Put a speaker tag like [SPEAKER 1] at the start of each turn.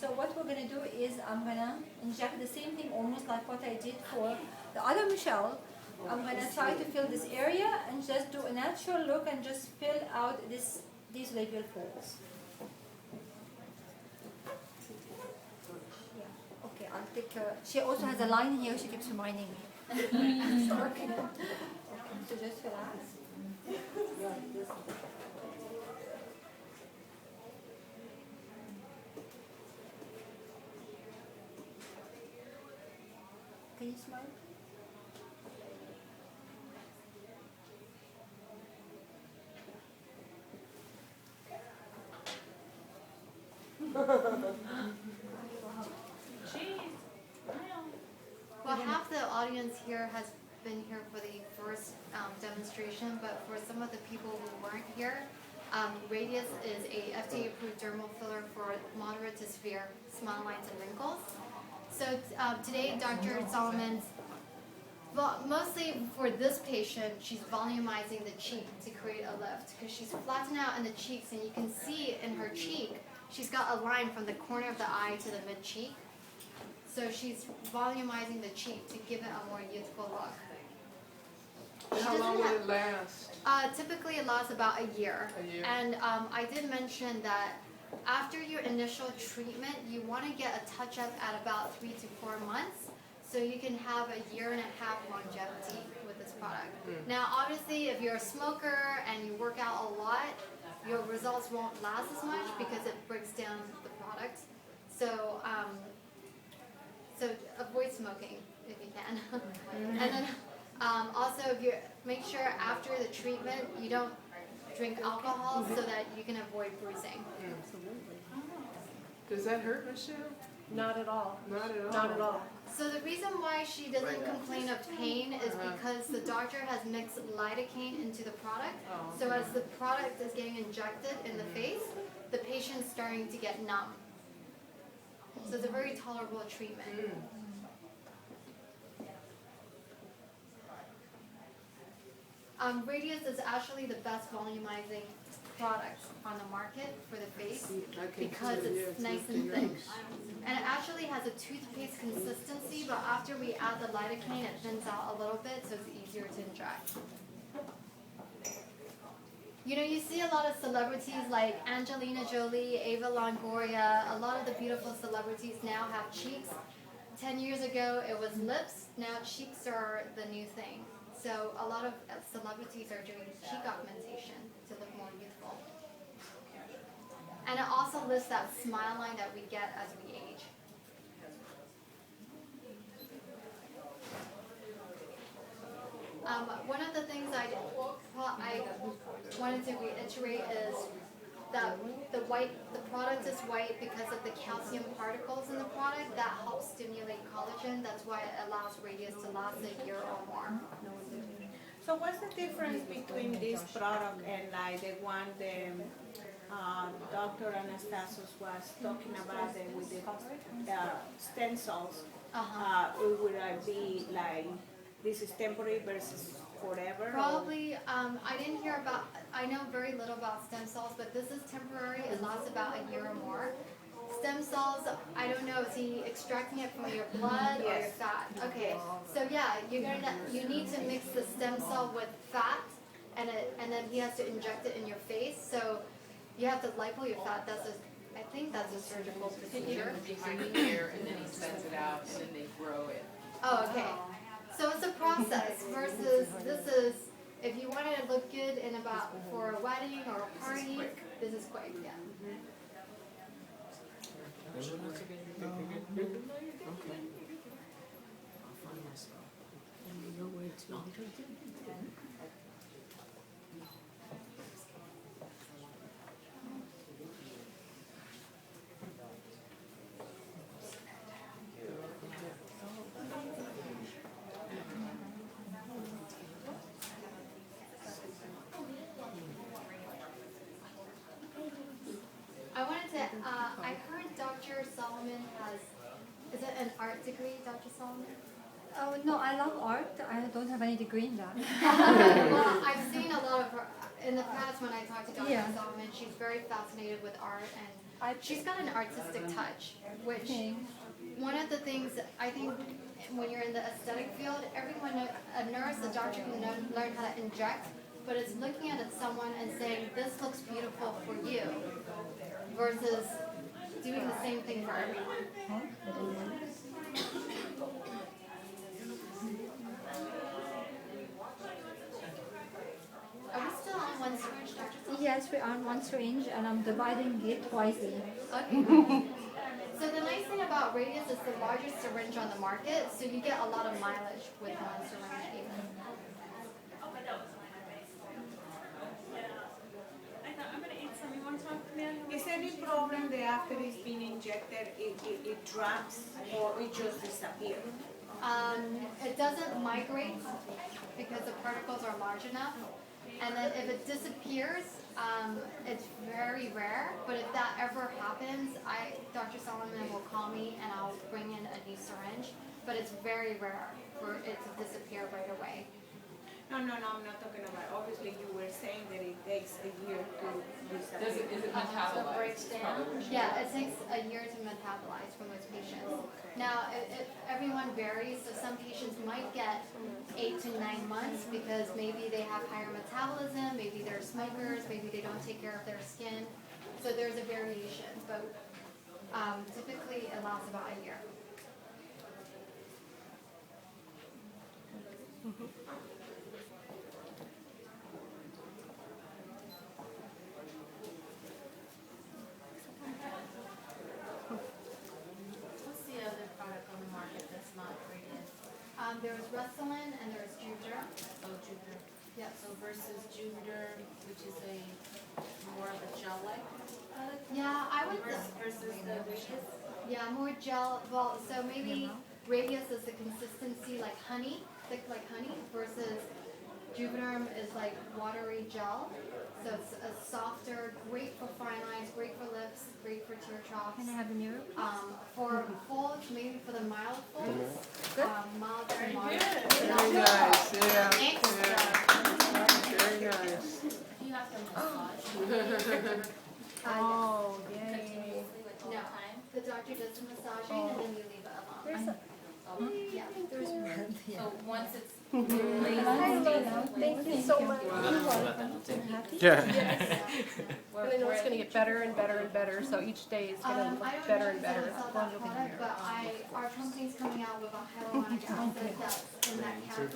[SPEAKER 1] So what we're going to do is I'm going to inject the same thing almost like what I did for the other Michelle. I'm going to try to fill this area and just do a natural look and just fill out these labial folds. Yeah. Okay, I'll take she also has a line here, she keeps reminding me. Okay. So just relax. Can you smile?
[SPEAKER 2] Well, half the audience here has been here for the first demonstration, but for some of the people who weren't here, Radiesse is a FDA-approved dermal filler for moderate to severe smile lines and wrinkles. So today, Dr. Solomon's, well, mostly for this patient, she's volumizing the cheek to create a lift because she's flattened out in the cheeks, and you can see in her cheek, she's got a line from the corner of the eye to the mid-cheek. So she's volumizing the cheek to give it a more youthful look.
[SPEAKER 3] How long will it last?
[SPEAKER 2] Typically it lasts about a year.
[SPEAKER 3] A year.
[SPEAKER 2] And I did mention that after your initial treatment, you want to get a touch-up at about 3 to 4 months. So you can have a 1.5 year longevity with this product. Now obviously if you're a smoker and you work out a lot, your results won't last as much because it breaks down the product. So so avoid smoking if you can. And then also if you make sure after the treatment you don't drink alcohol so that you can avoid bruising.
[SPEAKER 3] Does that hurt, Michelle?
[SPEAKER 1] Not at all.
[SPEAKER 3] Not at all.
[SPEAKER 1] Not at all.
[SPEAKER 2] So the reason why she doesn't complain of pain is because the doctor has mixed lidocaine into the product. So as the product is getting injected in the face, the patient's starting to get numb. So it's a very tolerable treatment. Radiesse is actually the best volumizing product on the market for the face because it's nice and thick. And it actually has a toothpaste consistency, but after we add the lidocaine, it thins out a little bit, so it's easier to inject. You know, you see a lot of celebrities like Angelina Jolie, Ava Longoria, a lot of the beautiful celebrities now have cheeks. 10 years ago it was lips, now cheeks are the new thing. So a lot of celebrities are doing cheek augmentation to look more youthful. And it also lifts that smile line that we get as we age. One of the things I wanted to reiterate is that the product is white because of the calcium particles in the product that helps stimulate collagen. That's why it allows Radiesse to last a year or more.
[SPEAKER 4] So what's the difference between this product and like the one the Dr. Anastasios was talking about with the stem cells? Would it be like this is temporary versus forever?
[SPEAKER 2] Probably, I didn't hear about, I know very little about stem cells, but this is temporary. It lasts about a year or more. Stem cells, I don't know, is he extracting it from your blood or your fat? Okay, so yeah, you need to mix the stem cell with fat, and then he has to inject it in your face. So you have to lipo your fat. I think that's a surgical procedure.
[SPEAKER 5] Behind the ear, and then he sends it out, and then they grow it.
[SPEAKER 2] Oh, okay. So it's a process versus this is, if you wanted to look good in about for a wedding or a party, this is quick, yeah. I wanted to, I heard Dr. Solomon has, is it an art degree, Dr. Solomon?
[SPEAKER 1] Oh, no, I love art. I don't have any degree in that.
[SPEAKER 2] Well, I've seen a lot of her, in the past when I talked to Dr.
[SPEAKER 1] Yeah.
[SPEAKER 2] Solomon, she's very fascinated with art, and She's got an artistic touch, which
[SPEAKER 1] Okay.
[SPEAKER 2] one of the things I think when you're in the aesthetic field, everyone, a nurse, a doctor can learn how to inject, but it's looking at someone and saying, this looks beautiful for you, versus doing the same thing for everyone. Are we still on one syringe, Dr. Sal?
[SPEAKER 1] Yes, we are on one syringe and I'm dividing it wisely.
[SPEAKER 2] Okay. So the nice thing about Radiesse is the largest syringe on the market, so you get a lot of mileage with one syringe even.
[SPEAKER 4] Is there any problem that after it's been injected, it drops or it just disappears?
[SPEAKER 2] It doesn't migrate because the particles are large enough. And then if it disappears, it's very rare. But if that ever happens, Dr. Solomon will call me and I'll bring in a new syringe. But it's very rare for it to disappear right away.
[SPEAKER 4] No, I'm not talking about, obviously you were saying that it takes a year to disappear.
[SPEAKER 5] Is it metabolized? Probably.
[SPEAKER 2] Yeah, it takes a year to metabolize for most patients. Now, everyone varies, so some patients might get 8 to 9 months because maybe they have higher metabolism, maybe they're smokers, maybe they don't take care of their skin. So there's a variation, but typically it lasts about a year.
[SPEAKER 6] What's the other product on the market that's not Radiesse?
[SPEAKER 2] There's Restylane and there's Juvederm.
[SPEAKER 6] Oh, Juvederm.
[SPEAKER 2] Yes.
[SPEAKER 6] So versus Juvederm, which is a more of a gel-like
[SPEAKER 2] Yeah, I would.
[SPEAKER 6] versus the Radiesse?
[SPEAKER 2] Yeah, more gel. Well, so maybe Radiesse is the consistency like honey, thick like honey, versus Juvederm is like watery gel. So it's a softer, great for fine lines, great for lips, great for tear troughs.
[SPEAKER 1] Can I have a mirror?
[SPEAKER 2] For folds, maybe for the mild folds, mild to moderate.
[SPEAKER 3] Very nice, yeah.
[SPEAKER 2] Thanks.
[SPEAKER 3] Very nice.
[SPEAKER 6] You have to massage
[SPEAKER 1] Oh,
[SPEAKER 6] continuously, like all the
[SPEAKER 2] No,
[SPEAKER 6] time.
[SPEAKER 2] the doctor does the massaging and then you leave it alone.
[SPEAKER 1] There's a,
[SPEAKER 2] Yeah.
[SPEAKER 6] So once it's
[SPEAKER 1] thank you so much.
[SPEAKER 7] Yeah.
[SPEAKER 8] And I know it's gonna get better and better and better, so each day is gonna
[SPEAKER 2] I
[SPEAKER 8] look
[SPEAKER 2] don't
[SPEAKER 8] better
[SPEAKER 2] know
[SPEAKER 8] and
[SPEAKER 2] if
[SPEAKER 8] better.
[SPEAKER 2] it's that product, but our company's coming out with a hyaluronic acid that's in that category.